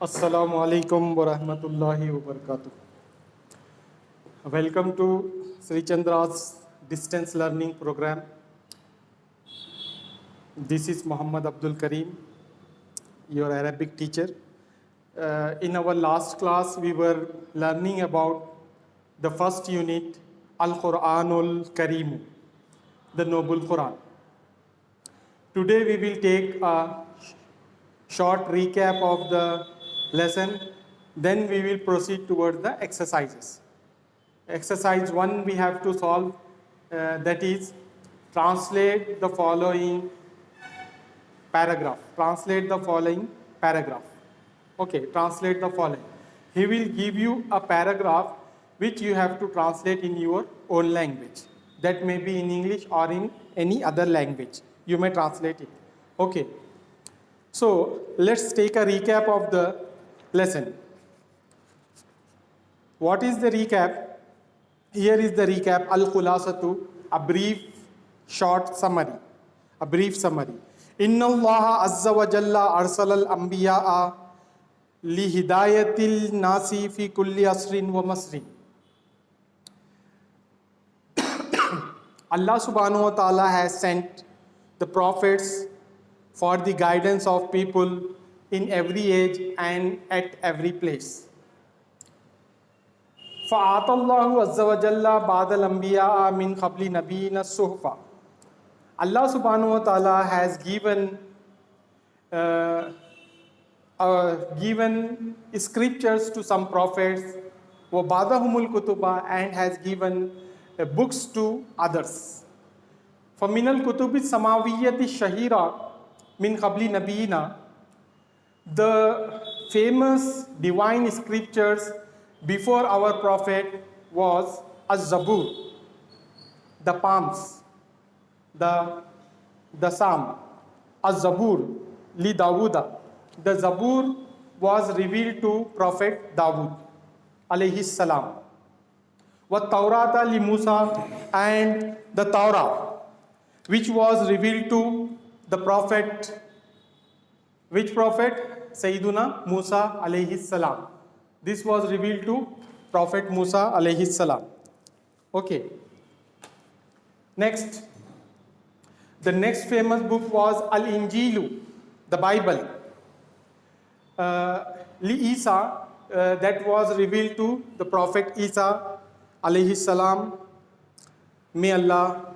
Assalamu alaikum wa rahmatullahi wa barakatuh. Welcome to Sri Chandra's distance learning program. This is Muhammad Abdul Karim, your Arabic teacher. In our last class, we were learning about the first unit, Al-Quranul Kareem, the Noble Quran. Today we will take a short recap of the lesson, then we will proceed toward the exercises. Exercise 1 we have to solve, that is translate the following paragraph. Okay, translate the following. He will give you a paragraph which you have to translate in your own language. That may be in English or in any other language. You may translate it. Okay. So let's take a recap of the lesson. What is the recap? Here is the recap. Al-Khulasatu, a brief summary. Inna Allah Azza wa Jalla arsala al-anbiya'a li hidayatil nasi fi kulli asrin wa masrin. Allah subhanahu wa ta'ala has sent the prophets for the guidance of people in every age and at every place. فَآتَ اللَّهُ عَزَّ وَجَلَّ بَعْدَ الْأَنْبِيَاءَ مِنْ قَبْلِ نَبِيِّنَا الصُّحْفَةَ. Allah subhanahu wa ta'ala has given scriptures to some prophets, وَبَعْدَهُمُ الْكُتُبَ, and has given books to others. فَمِنَ الْكُتُبِ السَّمَاوِيَّةِ الشَّهِيرَةِ مِنْ قَبْلِ نَبِيِّنَا. The famous divine scriptures before our prophet was Az-Zabur, the Psalms, the Psalm. Az-Zabur li Dawuda. The Zabur was revealed to Prophet Dawud alayhi salam. Wa Taurata li Musa, and the Torah, which was revealed to the prophet. Which prophet? Sayyiduna Musa alayhi salam. This was revealed to Prophet Musa alayhi salam. Okay. Next. The next famous book was Al-Injilu, the Bible. Li Isa, that was revealed to the Prophet Isa alayhi salam. May Allah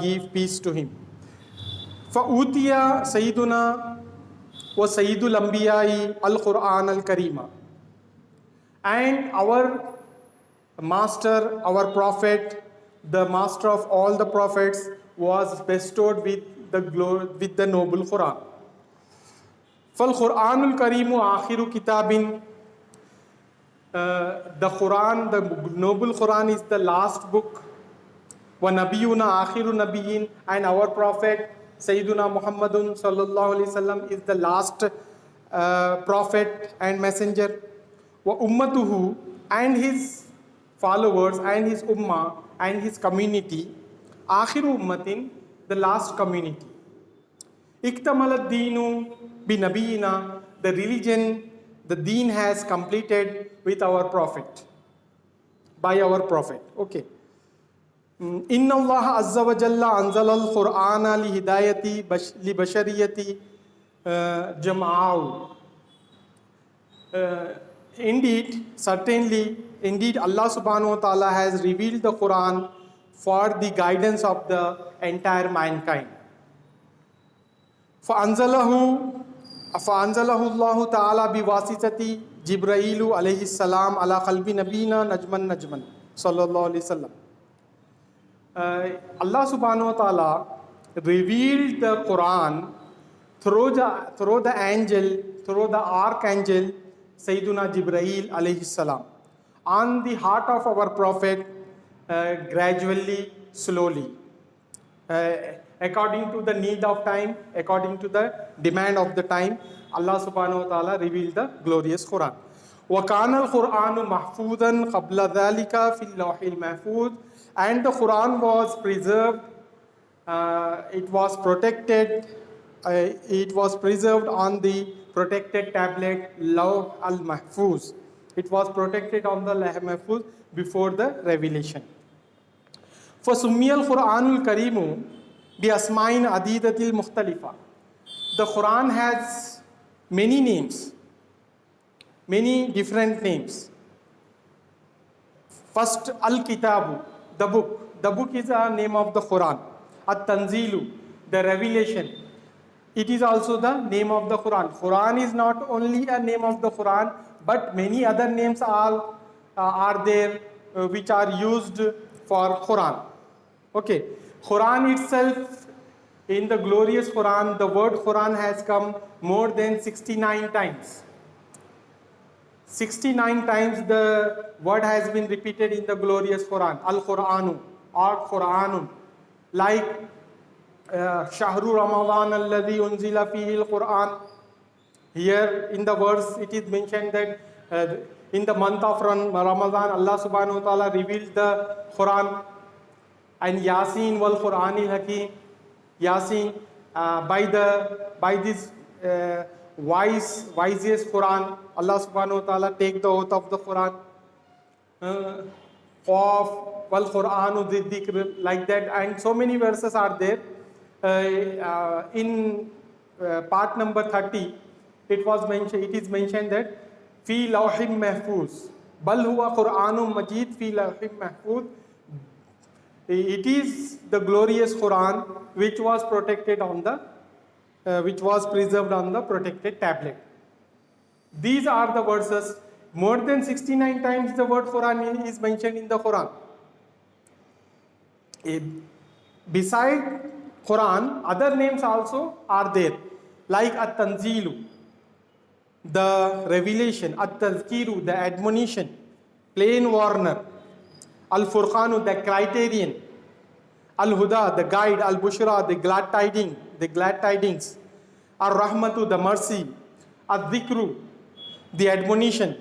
give peace to him. فَأُوتِيَ سَيِّدُنَا وَسَيِّدُ الْأَنْبِيَاءِ الْقُرْآنَ الْكَرِيمَ. And our master, our prophet, the master of all the prophets, was bestowed with the noble Quran. فَالْقُرْآنُ الْكَرِيمُ آخِرُ كِتَابٍ. The Quran, the noble Quran, is the last book. وَنَبِيُّنَا آخِرُ نَبِيٍّ, and our prophet Sayyiduna Muhammadun sallallahu alaihi wasallam is the last prophet and messenger. Wa ummatuhu, and his followers and his ummah and his community. Akhiru ummatin, the last community. Iktamal ad-deenu bi nabiyina, the religion, the deen has completed with our prophet, by our prophet. Okay. Inna Allah Azza wa Jalla anzala al-Qur'ana li hidayati li bashariyati jam'a'u. Indeed, Allah subhanahu wa ta'ala has revealed the Quran for the guidance of the entire mankind. فَأَنزَلَهُ اللَّهُ تَعَالَى بِوَاسِطَةِ جِبْرَائِيلُ عَلَيْهِ السَّلَامُ عَلَى قَلْبِ نَبِيِّنَا نَجْمًا sallallahu alayhi wasallam. Allah subhanahu wa ta'ala revealed the Quran through the angel, through the archangel Sayyiduna Jibreel alayhi salam, on the heart of our prophet, gradually, slowly, according to the need of time, according to the demand of the time. Allah subhanahu wa ta'ala revealed the glorious Quran. وَكَانَ الْقُرْآنُ مَحْفُوظًا قَبْلَ ذَلِكَ فِي اللَّوْحِ الْمَحْفُوظ. And the Quran was preserved, it was protected, it was preserved on the protected tablet Lawh al-Mahfuz. It was protected on the Lawh al-Mahfuz before the revelation. فَسُمِّيَ الْقُرْآنُ الْكَرِيمُ بِأَسْمَاءٍ عَدِيدَةٍ مُخْتَلِفَةٍ. The Quran has many names, many different names. First, Al-Kitabu, the book. The book is a name of the Quran. At-Tanzilu, the revelation. It is also the name of the Quran. Quran is not only a name of the Quran, but many other names are there which are used for Quran. Okay, Quran itself, in the glorious Quran, the word Quran has come more than 69 times. 69 times the word has been repeated in the glorious Quran. Al-Quranu or Quranun. Like Shahru Ramadan alladhi unzila fihi al-Quran. Here in the verse it is mentioned that in the month of Ramadan, Allah subhanahu wa ta'ala revealed the Quran. And Yasin wal Quranil Hakim. Yasin, by this wisest Quran, Allah subhanahu wa ta'ala take the oath of the Quran. Qaf wal Quranu dhikr, like that, and so many verses are there. In part number 30, it is mentioned that fi lawhim mahfuz, bal huwa Quranum Majid fi lawhim mahfuz. It is the glorious Quran which was protected on the, which was preserved on the protected tablet. These are the verses. More than 69 times the word Quran is mentioned in the Quran. Beside Quran, other names also are there, like At-Tanzilu, the revelation, At-Tazkiru, the admonition, plain warner, Al-Furqanu, the criterion, Al-Huda, the guide, Al-Bushra, the glad tidings, Ar-Rahmatu, the mercy, Ad-Dhikru, the admonition,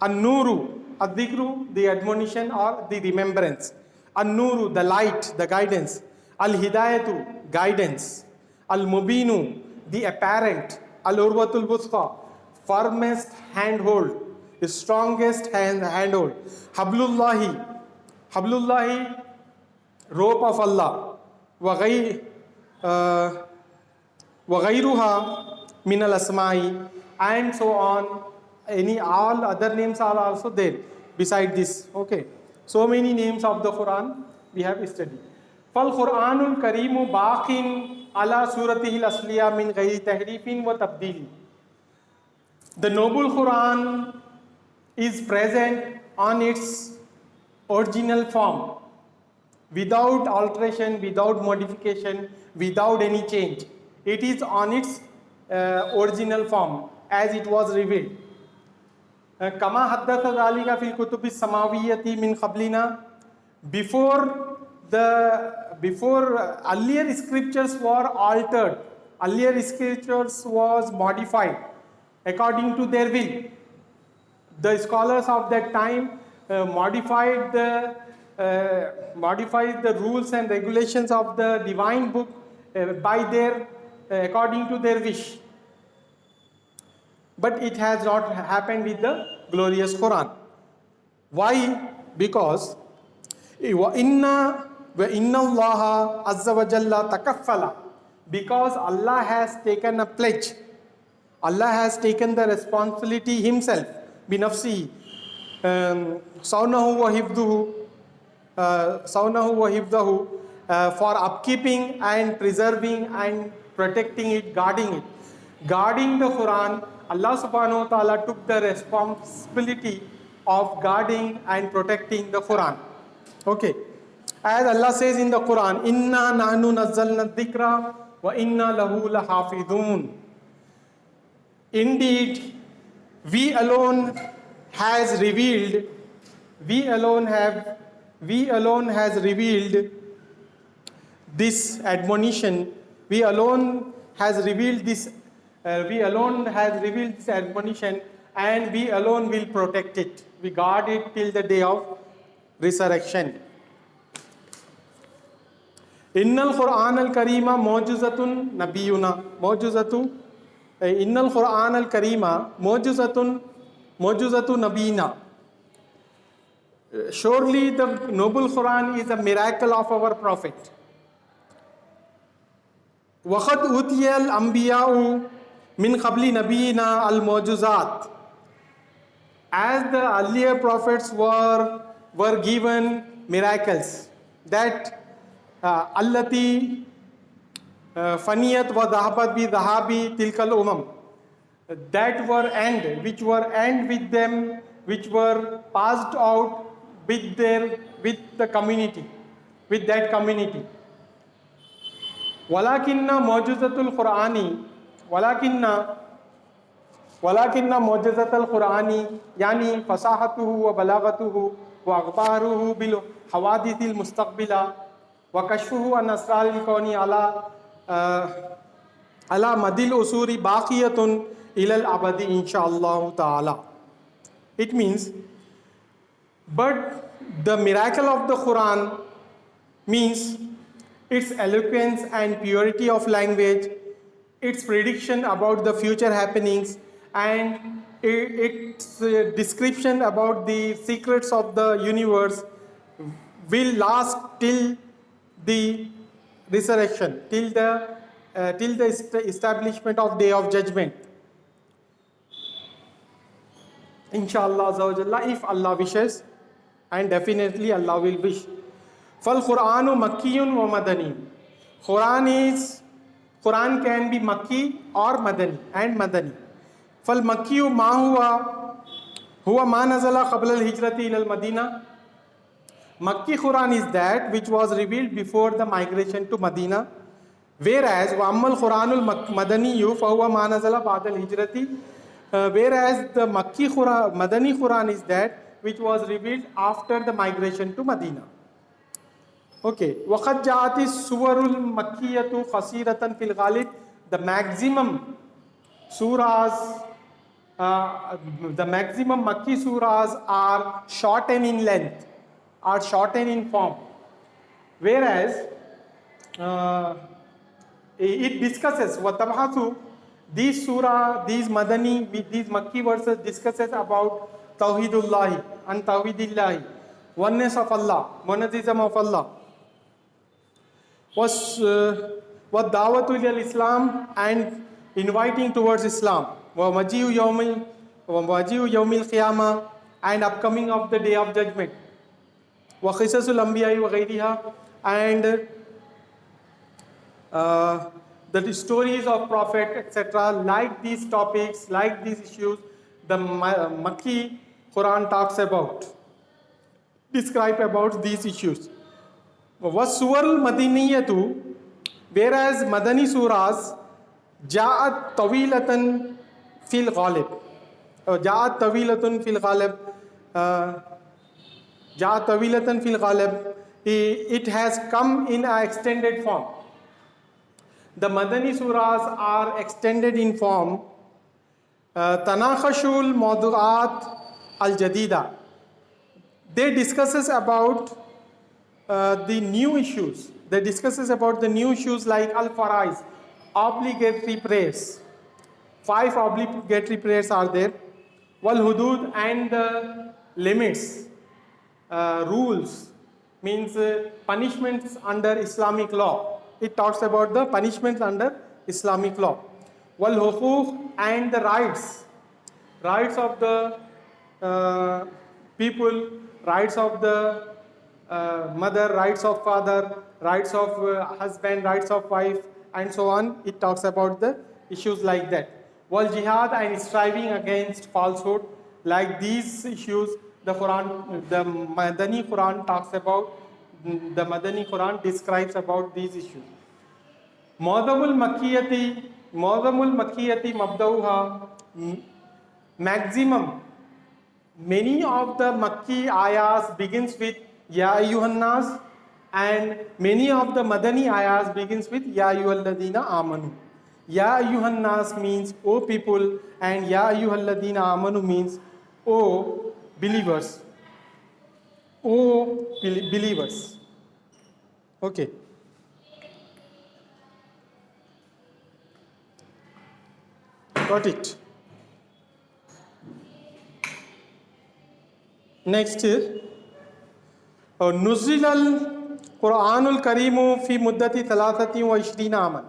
An-Nuru, Ad-Dhikru, the admonition or the remembrance, An-Nuru, the light, the guidance, Al-Hidayatu, guidance, Al-Mubinu, the apparent, Al-Urwatul Wuthqa, firmest handhold, the strongest handhold, Hablullahi, rope of Allah, وغيرها min al-asma'i, and so on. All other names are also there beside this. Okay, so many names of the Quran we have studied. فالقرآن الكريم باق على سورته الأصلية من غير تحريف وتبديل. The noble Quran is present on its original form, without alteration, without modification, without any change. It is on its original form as it was revealed. كما حدث ذلك في الكتب السماوية من قبلنا. Before earlier scriptures were altered, earlier scriptures was modified according to their will. The scholars of that time modified the rules and regulations of the divine book according to their wish. But it has not happened with the glorious Quran. Why? Because inna Allaha azza wa jalla takaffala, because Allah has taken a pledge, Allah has taken the responsibility himself, binafsihi, sawnahu wa hifdahu, for upkeeping and preserving and protecting it, guarding the Quran. Allah subhanahu wa ta'ala took the responsibility of guarding and protecting the Quran. Okay, as Allah says in the Quran, inna nahnu nazzalna dhikra wa inna lahu lahafidhun. Indeed, we alone has revealed this admonition. We alone has revealed this admonition, and we alone will protect it. We guard it till the day of resurrection. Innal Quran al Karima mojuzatun nabiyuna mojuzatu. Innal Quran al Karima mojuzatu nabina. Surely the noble Quran is a miracle of our Prophet. وَقَدْ أُوتِيَ الْأَنْبِيَاءُ مِنْ قَبْلِ نَبِيِّنَا الْمُعْجِزَاتِ. As the earlier prophets were given miracles that allati faniyat wa dhahabat bi dhahabi tilkal umam, that were end, which were end with them, which were passed out with the community, with that community. Walakinna mu'jizatul Qur'ani, walakinna mu'jizatul Qur'ani yani fasahatuhu wa balaghatuhu wa akhbaruhu bil hawadithil mustaqbila wa kashfuhu an asraril kawni ala madil usuri baqiyatun ila al abadi insha'Allah ta'ala. It means, but the miracle of the Quran means its eloquence and purity of language, its prediction about the future happenings, and its description about the secrets of the universe will last till the resurrection, till the establishment of Day of Judgment. Inshallah, if Allah wishes, and definitely Allah will wish. Fal Quranu Makkiyun wa Madani. Quran can be Makki or Madani and Madani. Fal Makkiyu ma huwa ma nazala qabla al-hijrati ila al-Madina. Makki Quran is that which was revealed before the migration to Medina. Whereas wa ammal Quranul Madaniyu fa huwa ma nazala ba'da al-hijrati. Whereas the Madani Quran is that which was revealed after the migration to Medina. Okay. وَقَدْ جَاءَتِ السُّوَرُ الْمَكِّيَّةُ قَصِيرَةً فِي الْغَالِبِ. The maximum surahs, the maximum Makki surahs are shortened in length, are shortened in form. Whereas it discusses وَتَبْحَثُ, these Madani, these Makki verses discusses about Tawheedullahi and Tawheedillahi, oneness of Allah, monotheism of Allah. Was da'watu ila Islam, and inviting towards Islam. Wa maji'u yawmil qiyamah, and upcoming of the Day of Judgment. Wa qisasul anbiya'i wa ghayriha, and the stories of Prophet, etc. Like these topics, like these issues, the Makki Quran talks about, describe about these issues. Wasuwar Madaniyatu, whereas Madani surahs Ja'at Tawilatan fil Ghalib. Ja'at Tawilatun fil Ghalib. Ja'at Tawilatan fil Ghalib. It has come in an extended form. The Madani surahs are extended in form. Tanakashul Mawdu'at al-Jadida. They discusses about the new issues. They discusses about the new issues like al-Faraiz, obligatory prayers. 5 obligatory prayers are there. Wal-Hudud, and the limits, rules, means punishments under Islamic law. It talks about the punishments under Islamic law. Wal-Huquq, and the rights of the people, rights of the mother, rights of father, rights of husband, rights of wife, and so on. It talks about the issues like that. Wal jihad, and striving against falsehood, like these issues, the Madani Quran talks about. The Madani Quran describes about these issues. Mu'adhamul Makkiyati Mabdauha, maximum. Many of the Makki ayahs begins with Ya Ayyuhan Nas, and many of the Madani ayahs begins with Ya Ayyuhalladhina Amanu. Ya ayyuhan nas means O people, and Ya ayyuhalladina amanu means O believers. O believers. Okay. Got it. Next, نزل القرآن الكريم في مدة 23 عاما.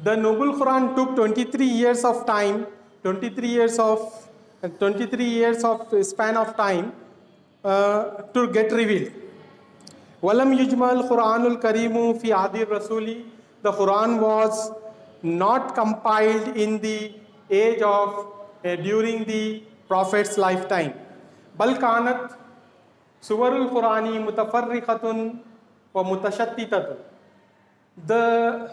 The Noble Quran took 23 years of time, 23 years of span of time to get revealed. Walam yujmal Quranul Karimu fi Adir Rasuli. The Quran was not compiled in the age of during the Prophet's lifetime. Bal kanat Suwarul Qurani mutafarriqatun wa mutashattitatun. The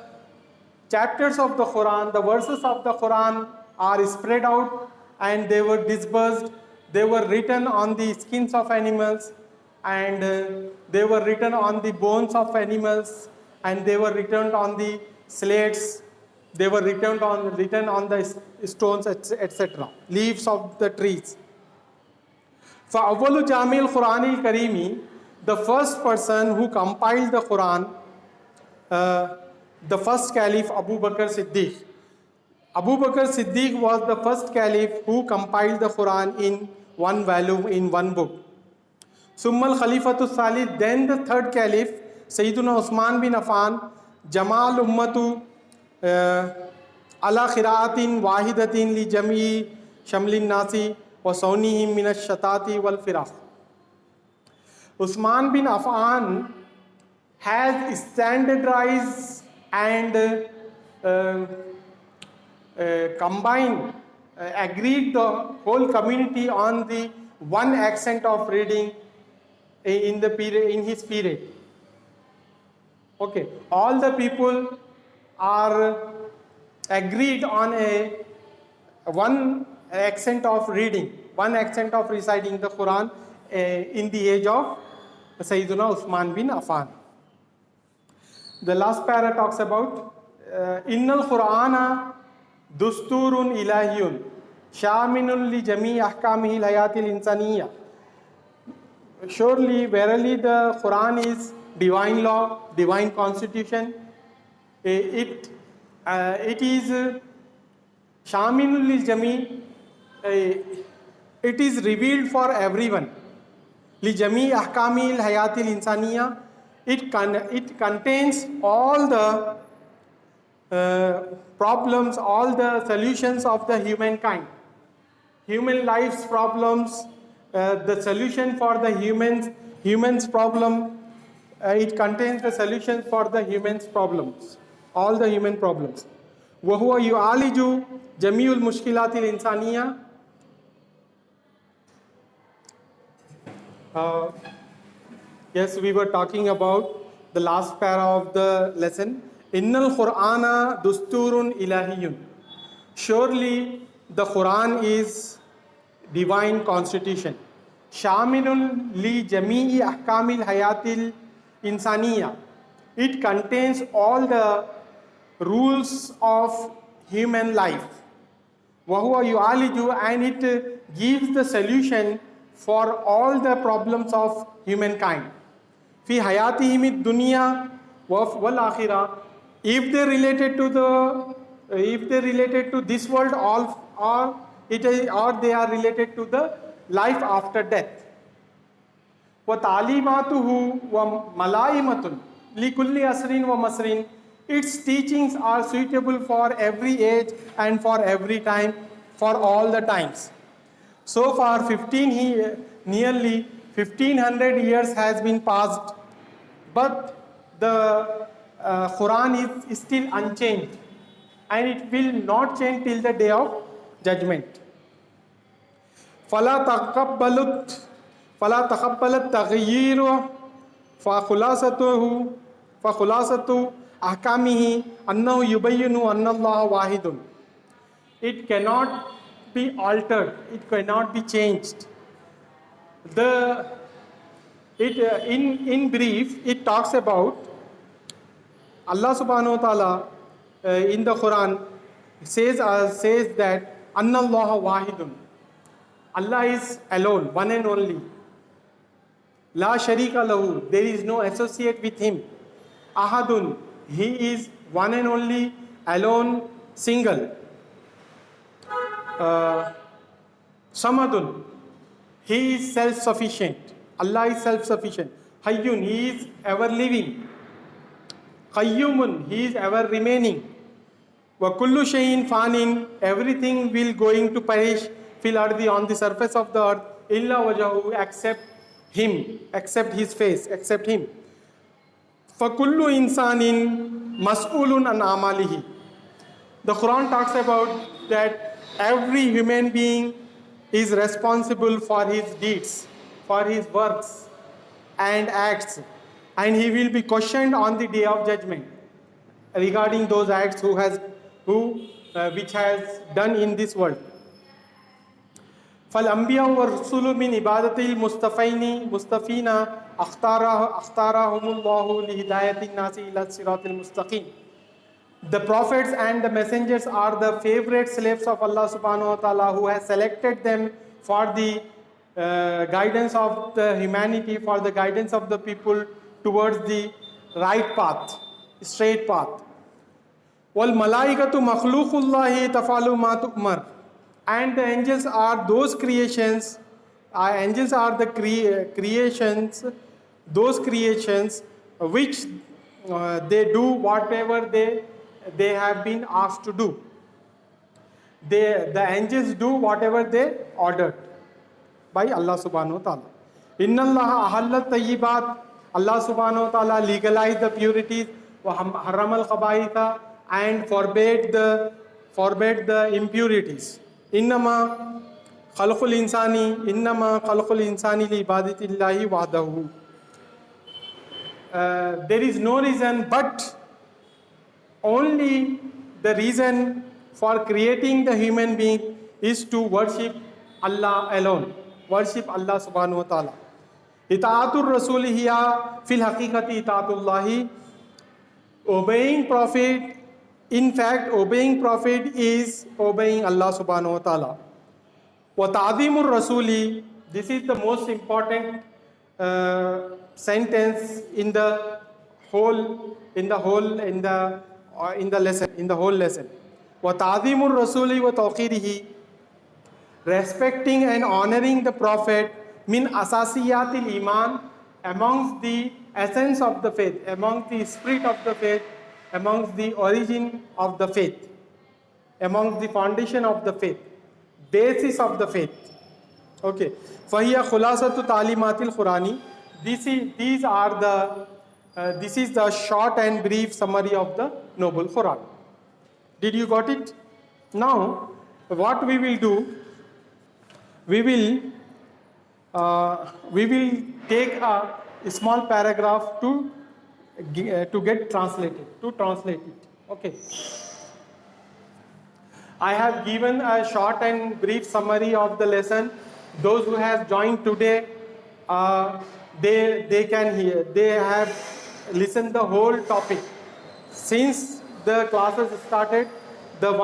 chapters of the Quran, the verses of the Quran are spread out and they were dispersed. They were written on the skins of animals, and they were written on the bones of animals, and they were written on the slates. They were written on the stones, etc. Leaves of the trees. For Awwalu Jamil Quran al-Karimi, the first person who compiled the Quran, the first caliph Abu Bakr Siddiq. Abu Bakr Siddiq was the first caliph who compiled the Quran in one volume, in one book. Summal Khalifatul Salih, then the third caliph, Sayyiduna Usman bin Affan, Jamal Ummatu ala khiraatin wahidatin li jami shamlin nasi wa sawnihim min ash-shatati wal firaq. Usman bin Affan has standardized and combined, agreed the whole community on the one accent of reading in his period. Okay, all the people are agreed on one accent of reading, one accent of reciting the Quran in the age of Sayyiduna Usman bin Affan. The last para talks about Innal Qur'ana Dusturun Ilahiyun Shaminun li Jami Ahkamihi Hayatil Insaniya. Surely, verily, the Quran is divine law, divine constitution. It is Shaminul li Jami. It is revealed for everyone. Li Jami Ahkamil Hayatil Insaniya. It contains all the problems, all the solutions of the humankind. Human life's problems, the solution for the humans' problem. It contains the solutions for the humans' problems, all the human problems. وَهُوَ يُعَالِجُ جَمِيعُ الْمُشْكِلَاتِ الْإِنسَانِيَّةِ. Yes, we were talking about the last para of the lesson. Innal Qur'ana Dusturun Ilahiyun. Surely the Quran is divine constitution. Shaminun li Jami'i Ahkamil Hayatil Insaniya. It contains all the rules of human life. Wahuwa yu'aliju, and it gives the solution for all the problems of humankind. Fi hayatihim dunya wal akhirah. If they related to this world, or they are related to the life after death. Wa ta'limatuhu wa malaimatun li kulli asrin wa masrin. Its teachings are suitable for every age and for every time, for all the times. So far, nearly 1500 years has been passed, but the Quran is still unchanged, and it will not change till the day of judgment. فَلَا تَقَبَّلَتْ تَغْيِيرُ فَخُلَاصَةُ أَحْكَامِهِ أَنَّهُ يُبَيِّنُ أَنَّ اللَّهَ وَاحِدٌ. It cannot be altered, it cannot be changed. In brief, it talks about Allah subhanahu wa ta'ala in the Quran says that Anna Allah Wahidun. Allah is alone, one and only. La sharika lahu, there is no associate with him. Ahadun, he is one and only, alone, single. Samadun, he is self-sufficient. Allah is self-sufficient. Hayyun, he is ever living. Qayyumun, he is ever remaining. Wa kullu shay'in fanin, everything will going to perish fil ardi, on the surface of the earth, illa wajahu, except him, except his face, except him. Fa kullu insanin mas'ulun an amalihi. The Quran talks about that every human being is responsible for his deeds, for his works and acts, and he will be questioned on the day of judgment regarding those acts which has done in this world. فالأنبياء والرسل من عبادة المصطفين اختارهم الله لهداية الناس إلى الصراط المستقيم. The prophets and the messengers are the favorite slaves of Allah subhanahu wa ta'ala, who has selected them for the guidance of the humanity, for the guidance of the people towards the right path, straight path. Wal malaikatu makhluqullahi tafalu ma tu'mar. And the angels are those creations, angels are the creations, those creations which they do whatever they have been asked to do. The angels do whatever they ordered by Allah subhanahu wa ta'ala. Inna Allah ahallat tayyibat, Allah subhanahu wa ta'ala legalized the purities, wa haram al khabaitha, and forbade the impurities. Innama khalqul insani li ibadatillahi wahdahu. There is no reason, but only the reason for creating the human being is to worship Allah alone, worship Allah subhanahu wa ta'ala. Ita'atur rasulihiya fil haqiqati ita'atullahi. Obeying Prophet, in fact, obeying Prophet is obeying Allah subhanahu wa ta'ala. Wa ta'zimur rasuli, this is the most important sentence in the whole lesson. Wa ta'zimur rasuli wa tawqirihi, respecting and honoring the Prophet, min asasiyatil iman, amongst the essence of the faith, amongst the spirit of the faith, amongst the origin of the faith, amongst the foundation of the faith, basis of the faith. Okay. Fahiya khulasatu talimatil Qurani. This is the short and brief summary of the Noble Quran. Did you got it? Now, what we will do, we will take a small paragraph to get translated, to translate it. Okay. I have given a short and brief summary of the lesson. Those who have joined today, they can hear, they have listened the whole topic. Since the classes started, the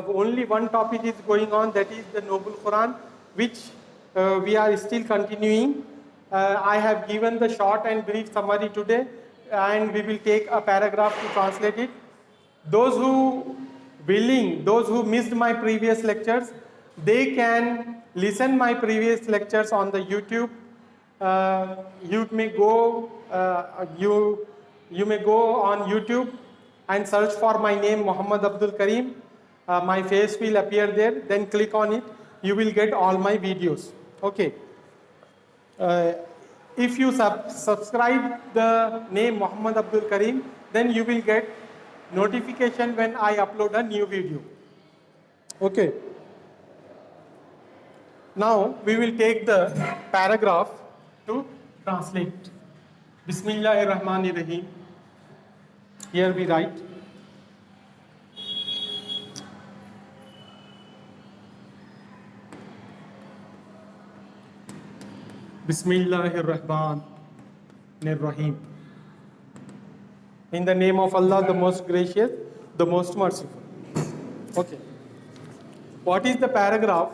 only one topic is going on, that is the Noble Quran, which we are still continuing. I have given the short and brief summary today, and we will take a paragraph to translate it. Those who missed my previous lectures, they can listen my previous lectures on the YouTube. You may go on YouTube and search for my name, Muhammad Abdul Karim. My face will appear there. Then click on it. You will get all my videos. Okay. If you subscribe the name Muhammad Abdul Karim, then you will get notification when I upload a new video. Okay. Now we will take the paragraph to translate. Bismillahirrahmanirrahim. Here we write. Bismillahirrahmanirrahim. In the name of Allah, the most gracious, the most merciful. Okay. What is the paragraph?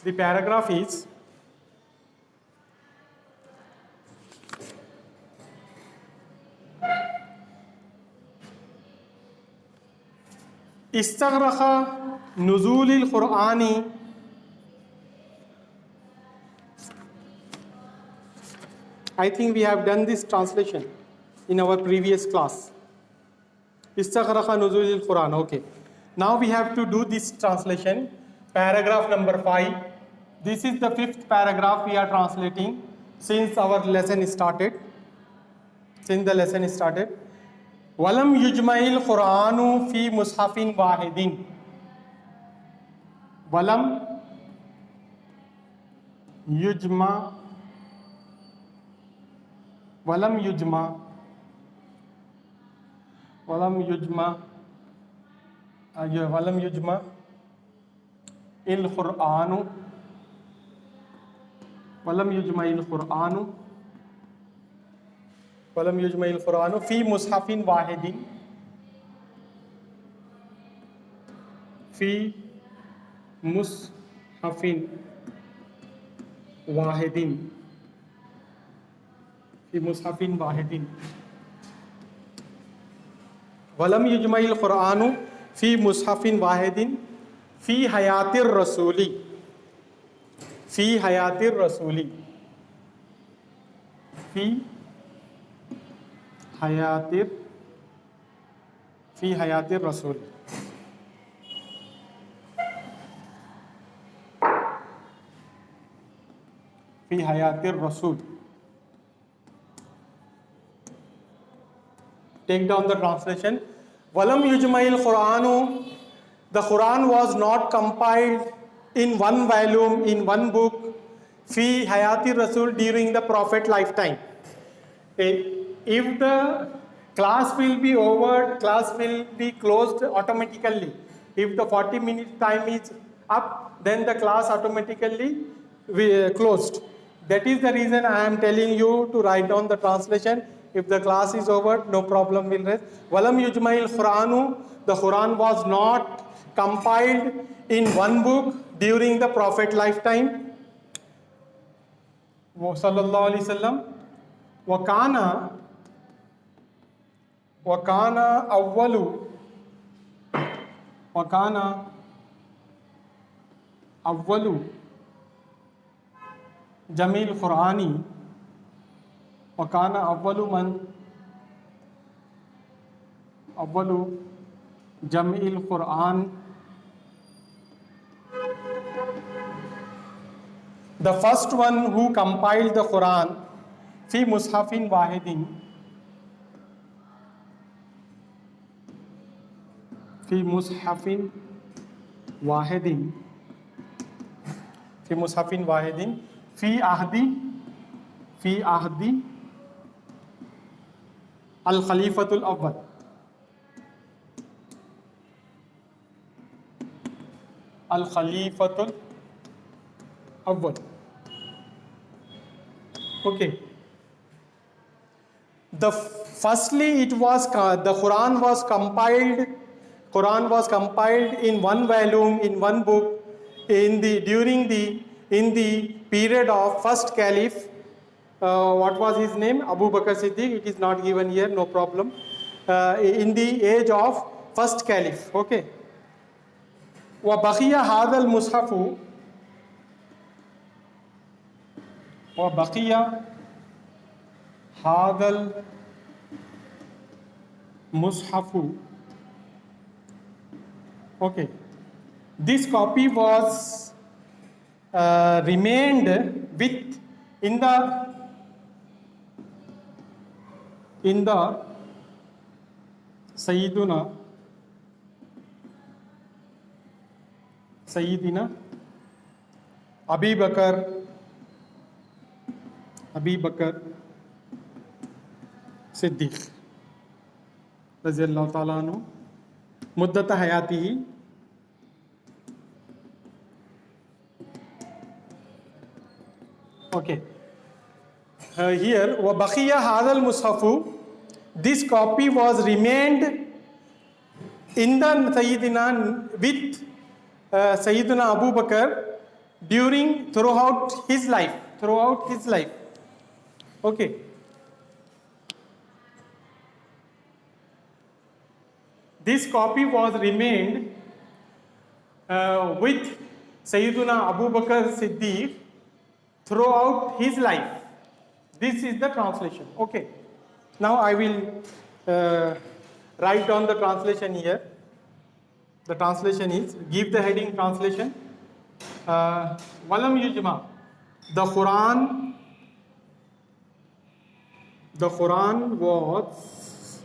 The paragraph is استغرق نزول القرآن I think we have done this translation in our previous class. استغرق نزول القرآن. Okay. Now we have to do this translation. Paragraph number 5. This is the 5th paragraph we are translating since our lesson started. Since the lesson started. वलम युजमाइल कुरानु फी मुसहफिन वाहिदिन. वलम युजमा वलम युजमा वलम युजमा वलम युजमा इल कुरानु वलम युजमा इल कुरानु वलम युजमा इल कुरानु फी मुसहफिन वाहिदिन फी मुसहफिन वाहिदिन फी मुसहफिन वाहिदिन वलम युजमा इल कुरानु फी मुसहफिन वाहिदिन फी हयातिर रसूली फी हयातिर रसूली फी हयातिर फी हयातिर रसूल फी हयातिर रसूल. Take down the translation. Walam yujmail Quranu. The Quran was not compiled in one volume, in one book. Fi hayati Rasul, during the Prophet lifetime. If the class will be over, class will be closed automatically. If the 40-minute time is up, then the class automatically closed. That is the reason I am telling you to write down the translation. If the class is over, no problem will raise. Walam yujmail Quranu. The Quran was not compiled in one book during the Prophet lifetime. Sallallahu alaihi wasallam. Wakana awwalu Jamil Qurani. Wakana awwalu Jamil Quran. The first one who compiled the Quran fi mushafin wahidin fi mushafin wahidin fi mushafin wahidin fi ahdi al khalifatul awwal. Al khalifatul awwal. Okay. Firstly, it was the Quran was compiled in one volume, in one book, in the period of first caliph. What was his name? Abu Bakr Siddiq. It is not given here, no problem. In the age of first caliph. Okay. Wa baqiya hadal mushafu. Wa baqiya hadal mushafu. Okay. This copy was remained with in the Sayyidina Abi Bakr Siddiq Raziyallahu Ta'ala anhu muddata hayatihi. Okay. here وبقي هذا المصحف, this copy was remained in the Sayyidina with Sayyidina Abu Bakr throughout his life. Okay. This copy was remained with Sayyidina Abu Bakr Siddiq throughout his life. This is the translation. Okay. Now I will write down the translation here. The translation is, give the heading translation. Walam yujma. The Quran was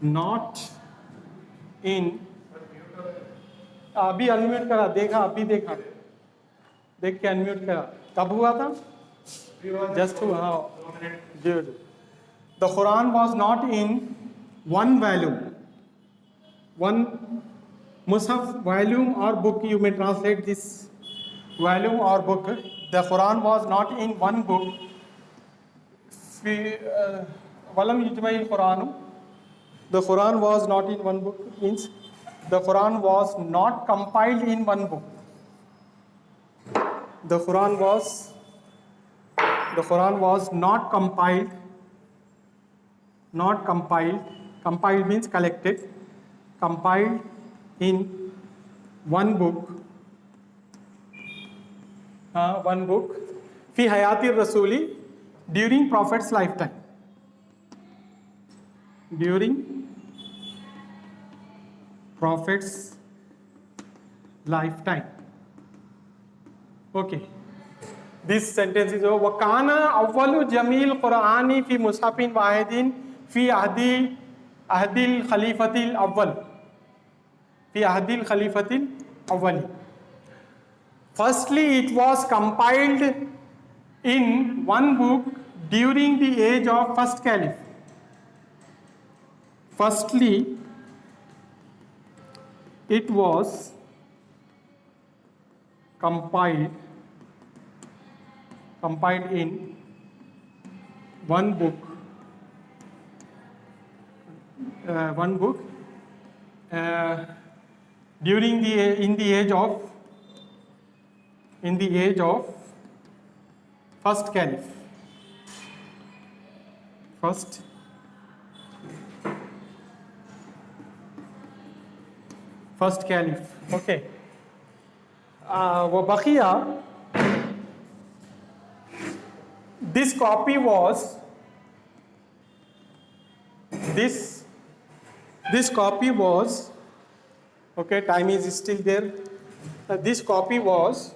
not in. अभी unmute करा, देख के unmute करा. कब हुआ था? Just how? The Quran was not in one volume, one Mus'haf volume or book. You may translate this volume or book. The Quran was not in one book. Walam yujma'il Quranu. The Quran was not in one book means the Quran was not compiled in one book. The Quran was not compiled. Compiled means collected. Compiled in one book. Fi Hayati Rasuli, during Prophet's lifetime. During Prophet's lifetime. Okay. This sentence is over. Wakana awwalu jamil Qur'ani fi mushafin wahidin fi ahdil khalifatil awwal. Fi ahdil khalifatil awwali. Firstly, it was compiled in one book during the age of first caliph. Firstly, it was compiled in one book during in the age of first caliph. First caliph. Okay. وبقي, this copy was okay, time is still there. This copy was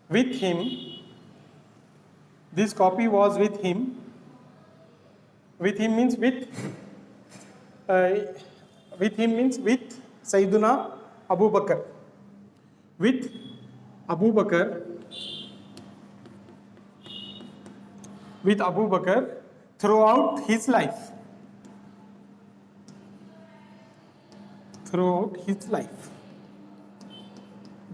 with him. This copy was with him. With him means with Sayyiduna Abu Bakr. With Abu Bakr throughout his life.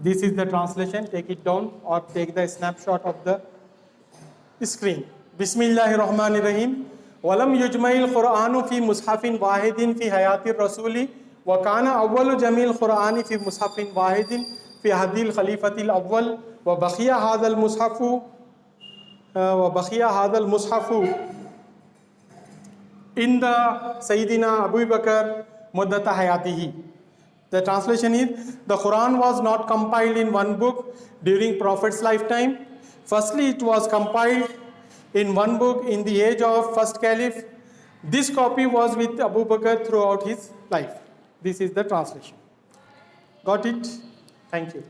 This is the translation. Take it down or take the snapshot of the screen. Bismillahirrahmanirrahim. Walam yujma'il Qur'anu fi mushafin wahidin fi hayatir rasuli wa kana awwalu jamil Qur'ani fi mushafin wahidin fi hadil khalifatil awwal wa baqiya hadal mushafu in the Sayyidina Abu Bakr muddata hayatihi. The translation is, the Quran was not compiled in one book during Prophet's lifetime. Firstly, it was compiled in one book in the age of first caliph. This copy was with Abu Bakr throughout his life. This is the translation. Got it? Thank you.